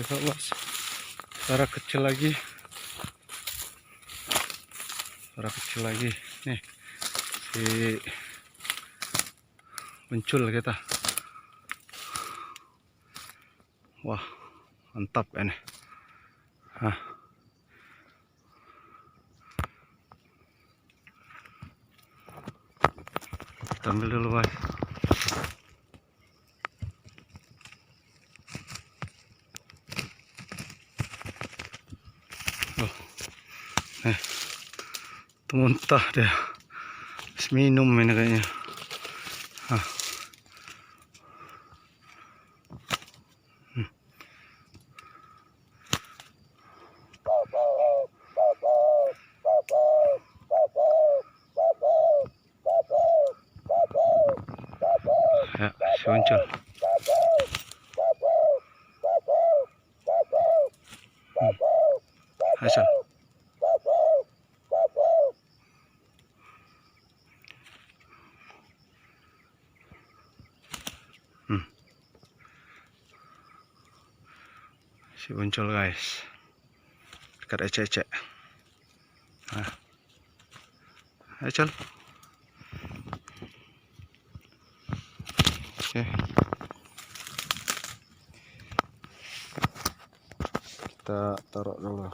Oke bos, suara kecil lagi, nih si Buncul kita. Wah mantap ini. Kita ambil dulu guys. Itu muntah deh. Minum ini kayaknya. Ya, si Buncul. Hasil. Si Buncul guys, dekat Ecek. Ecek. Oke. Kita taruh dulu.